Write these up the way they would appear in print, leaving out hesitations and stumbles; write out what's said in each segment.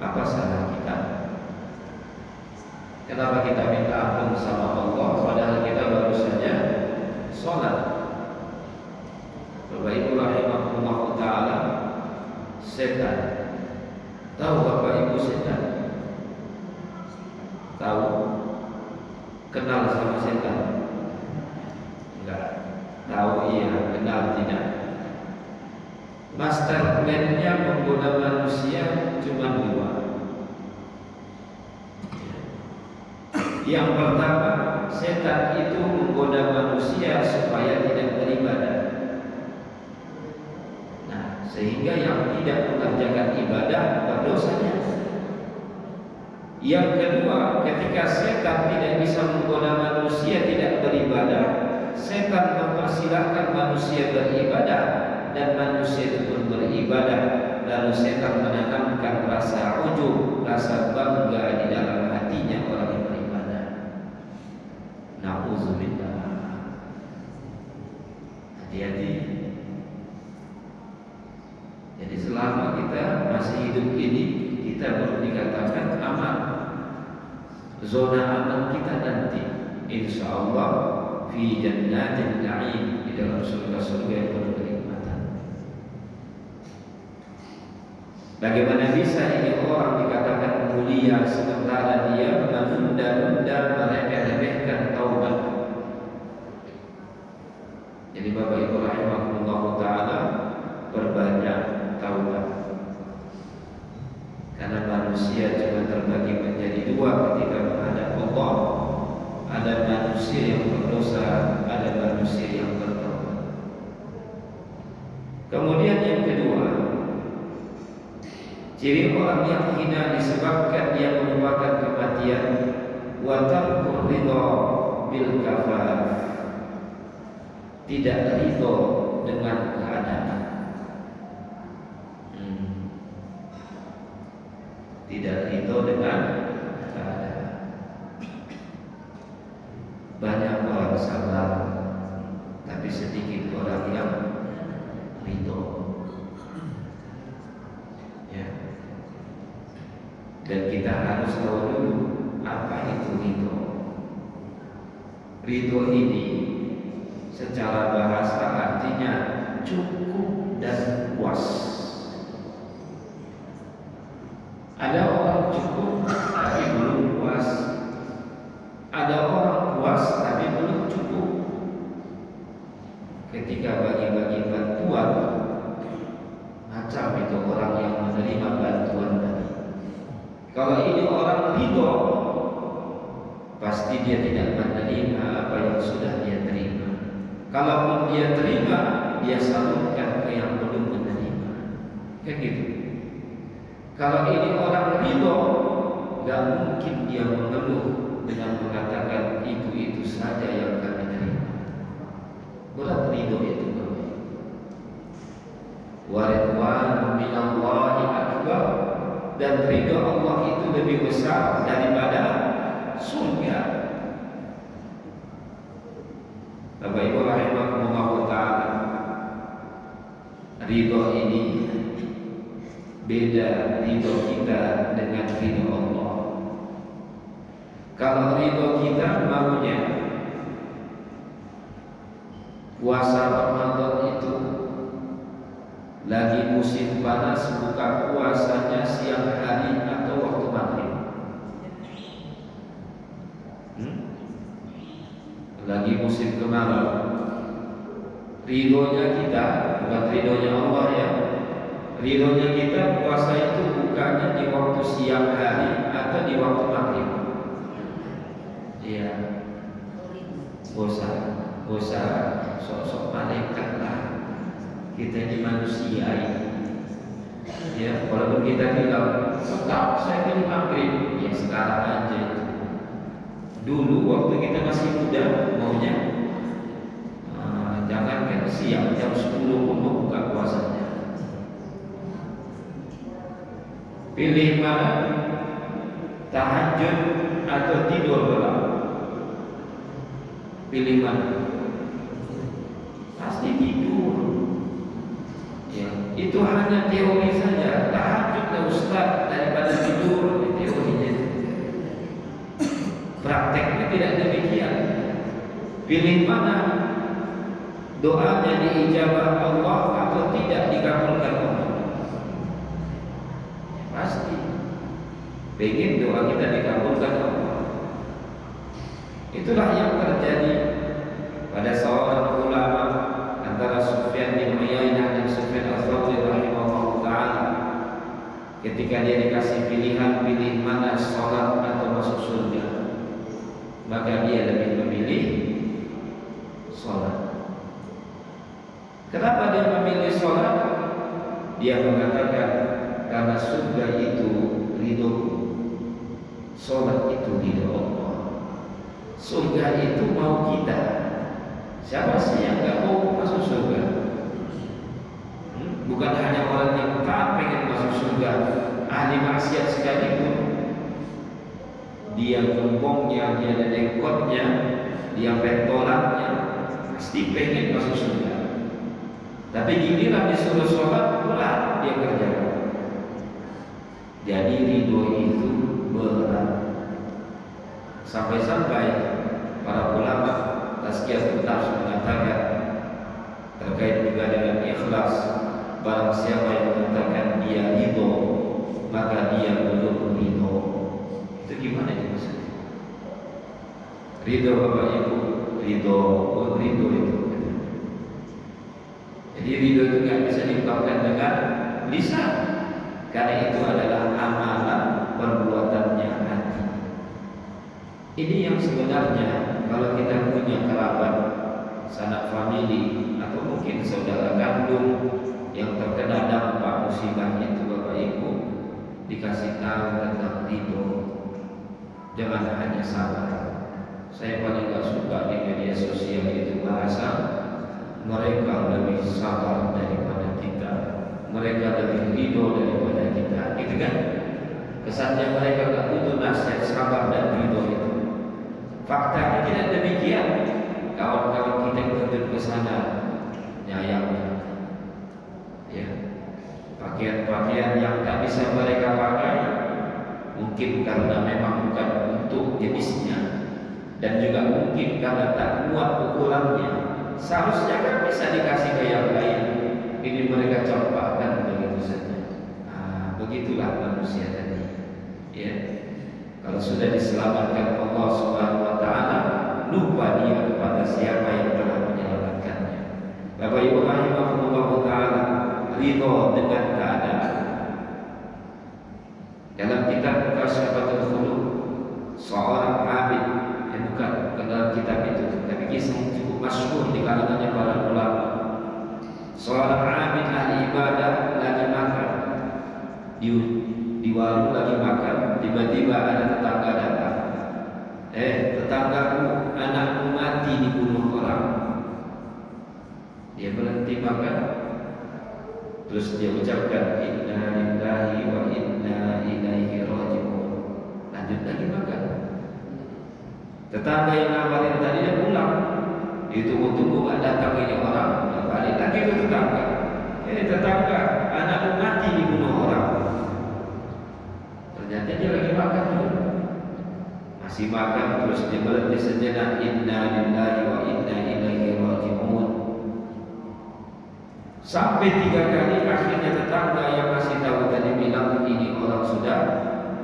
Apa salah kita? Kenapa kita minta ampun sama Allah padahal kita baru saja sholat? Bapak Ibu rahimahullah ta'ala, setan. Tahu Bapak Ibu setan? Tahu? Kenal sama setan? Enggak. Tahu iya, kenal tidak. Master plan-nya menggoda manusia cuma dua. Yang pertama, setan itu menggoda manusia supaya tidak beribadah. Nah, sehingga yang tidak mengerjakan ibadah berdosanya. Yang kedua, ketika setan tidak bisa menggoda manusia tidak beribadah, setan mempersilahkan manusia beribadah dan manusia itu pun beribadah. Lalu setan menanamkan rasa ujub, rasa bangga di dalam hatinya orang yang beribadah. Na'udzubillah. Hati-hati. Jadi selama kita masih hidup ini, kita baru dikatakan aman. Zona aman kita nanti, insya Allah, fi jannatin na'im, di dalam surga-surga yang penuh kenikmatan. Bagaimana bisa ini orang dikatakan mulia sementara dia menunda-nunda, meremeh-remehkan taubat? Jadi Bapak Ibu rahimahullah ta'ala, perbanyak taubat. Karena manusia cuma terbagi menjadi dua ketika menghadap Allah. Ada manusia yang berdosa, ada manusia yang bertaubat. Kemudian yang kedua, ciri orang yang hina disebabkan dia melupakan kematian. Wa tarkur ridha bil kafaf, tidak ridho dengan keadaan. Tidak ridho dengan keadaan. Banyak orang sabar, tapi sedikit orang yang ridho. Ya. Dan kita harus tahu dulu apa itu ridho. Ridho ini secara bahasa artinya cukup dan puas. Ada orang cukup tapi belum puas. Ada orang puas tapi belum cukup. Ketika bagi-bagi bantuan, macam itu orang yang menerima bantuan tadi. Kalau ini orang ridho, pasti dia tidak menerima apa yang sudah dia terima. Kalaupun dia terima, dia salurkan ke yang belum menerima. Kayak gitu. Kalau ini orang ridho, gak mungkin dia mengeluh dengan mengatakan itu saja yang kami terima. Berat ridho itu. Wa ridwan minallahi akbar, dan ridho Allah itu lebih besar daripada surga. Bapak Ibu rahimahullah ta'ala, ridho ini beda ridho kita dengan ridho Allah. Kalau ridho kita maunya puasa Ramadan itu lagi musim panas, buka puasanya siang hari atau waktu maghrib. Lagi musim kemarau. Ridhonya kita, bukan ridhonya Allah ya. Ridhonya kita puasa itu bukannya di waktu siang hari atau di waktu maghrib. Iya. Bosan, sok-sok malaikat lah. Kita ini manusia ini. Ya, walaupun kita bilang tetap saya pilih maghrib, ya sekarang aja itu. Dulu waktu kita masih muda maunya jangankan siang, jam 10 pun mau buka puasanya. Pilih mana? Tahajud atau tidur malam? Pilih mana? Pasti tidur. Ya, itu hanya teori saja. Tahajud ya Ustaz daripada tidur. Pilih mana, doanya diijabah Allah atau tidak dikabulkan Allah. Pasti pengen doa kita dikabulkan Allah. Itulah yang terjadi pada seorang ulama antara Sufyan bin Uyainah dan Sufyan Ats-Tsauri rahimahullah taala. Ketika dia dikasih pilihan, pilih mana, sholat atau masuk surga, maka dia lebih memilih sholat. Kenapa dia memilih sholat? Dia mengatakan karena surga itu ridho, sholat itu ridho Allah. Surga itu mau kita. Siapa sih yang gak mau masuk surga? Bukan hanya orang yang taat pengen masuk surga, ahli maksiat sekalipun, dia gembongnya, dia dedekotnya, dia pentolannya, pasti pengen masuk surga. Tapi giliran disuruh sholat, pula dia kerjakan. Jadi ridho itu berat. Sampai-sampai para ulama tazkiyatun nafs mengatakan terkait juga dengan ikhlas, barang siapa yang mengatakan dia ridho, maka dia belum ridho. Itu gimana ya maksudnya? Ridho Bapak Ibu, ridho itu. Jadi ridho itu nggak bisa diungkapkan dengan lisan, karena itu adalah amalan perbuatannya hati. Ini yang sebenarnya kalau kita punya kerabat, sanak famili, atau mungkin saudara kandung yang terkena dampak musibah itu, Bapak Ibu, dikasih tahu tentang ridho, jangan hanya sabar. Saya paling gak suka di media sosial itu bahasa mereka lebih sabar daripada kita, mereka lebih ridho daripada kita, gitu kan? Kesannya mereka gak butuh nasihat sabar dan ridho itu. Faktanya tidak demikian. Kawan-kawan kita yang terjun ke sana nyayang, ya, pakaian-pakaian yang tak bisa mereka pakai, mungkin karena memang bukan untuk jenisnya, dan juga mungkin karena tak muat ukurannya. Seharusnya kan bisa dikasih ke yang lain. Ini mereka campakkan begitu saja. Begitulah manusia tadi, ya. Kalau sudah diselamatkan Allah Subhanahu wa taala, lupa dia kepada siapa yang telah menyelamatkannya. Bapak Ibu rahimahullah taala, ridho dengan keadaan. Dalam kitab Kasyafatul Khuluq, seorang abid, bukan dalam kitab itu, tapi kisah yang cukup masyhur di kalangannya para ulama. Seorang abid ahli ibadah lagi makan di warung, lagi makan, tiba-tiba ada tetangga datang. Tetanggaku, anakmu mati dibunuh orang. Dia berhenti makan, terus dia ucapkan inna lillahi wa inna ilaihi raji'un. Lanjut lagi makan. Tetangga yang ngabarin tadi dia pulang, ditunggu-tunggu gak datang ini orang, dia balik lagi ke tetangga. Tetangga, anakmu mati dibunuh orang. Ternyata dia lagi makan dulu. Masih makan, terus dia berhenti sejenak, inna lillahi wa inna ilaihi raji'un. Sampai 3 kali, akhirnya tetangga yang masih tahu tadi bilang ini orang sudah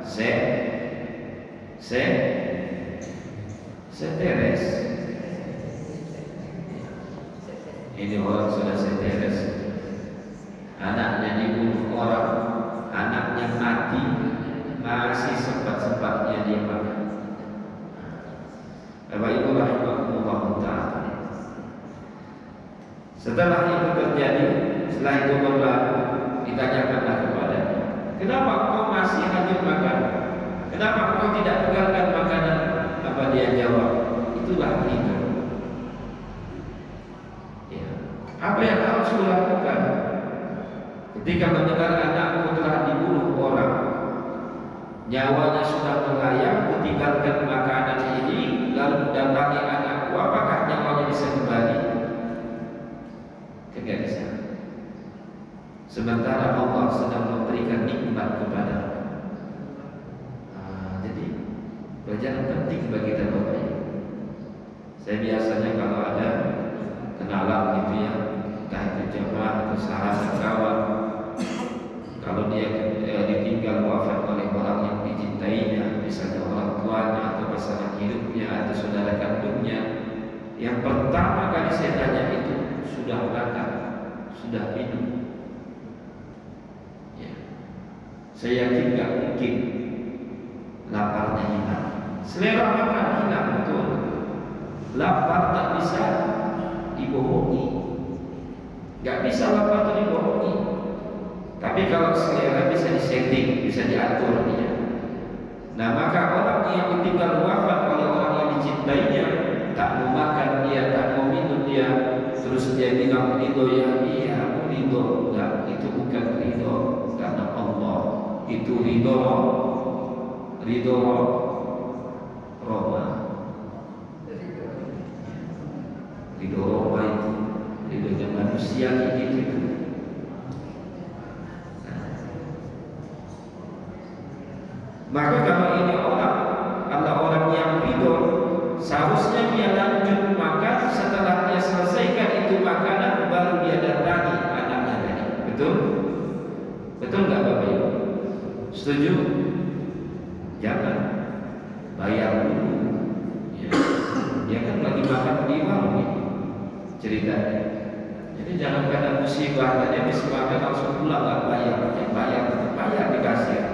seteres. Ini orang sudah seteres. Anaknya dibunuh orang, anaknya mati, masih sempat-sempatnya dia makan. Bapak Ibu rahimahullah ta'ala. Setelah itu terjadi, setelah itu berlalu, ditanyakanlah kepadanya, kenapa kau masih lanjut makan? Kenapa kau tidak tinggalkan makanan? Apa dia jawab, itulah hidup. Ya. Apa yang harus kulakukan ketika mendengar anakku telah dibunuh orang, nyawanya sudah melayang, kutinggalkan makanan ini, lalu mendatangi anakku, apakah nyawanya bisa kembali? Tidak bisa. Sementara Allah sedang memberikan nikmat kepada. Jadi pelajaran penting bagi kita Bapak Ibu. Saya biasanya kalau ada kenalan gitu ya, entah itu jamaah atau sahabat kawan, kalau dia ditinggal wafat oleh orang yang dicintainya, misalnya orang tuanya atau pasangan hidupnya atau saudara kandungnya, yang pertama kali saya tanya itu sudah makan, sudah minum. Ya. Saya yakin nggak mungkin laparnya hilang. Selera makan hilang betul. Lapar tak bisa dibohongi, nggak bisa lapar itu dibohongi. Tapi kalau selera bisa disetting, bisa diatur dia. Nah maka orang yang ditinggal wafat oleh orang yang dicintainya, tak mau makan dia, tak mau minum dia, terus dia bilang ridho ya, iya aku ridho. Enggak, itu bukan ridho karena Allah, itu ridho Roma. Ridho Roma itu ridhonya manusia gitu. Maka kalau ini orang yang ridho, seharusnya dia lanjut makan. Setelah dia selesaikan itu makanan, baru dia datangi anaknya tadi. Betul? Betul nggak Bapak Ibu? Setuju? Jangan bayar dulu. Ya. Dia kan lagi makan di warung ini ceritanya. Jadi jangan karena musibah tadi habis makan langsung pulang nggak bayar. Yang bayar tetap bayar di kasir.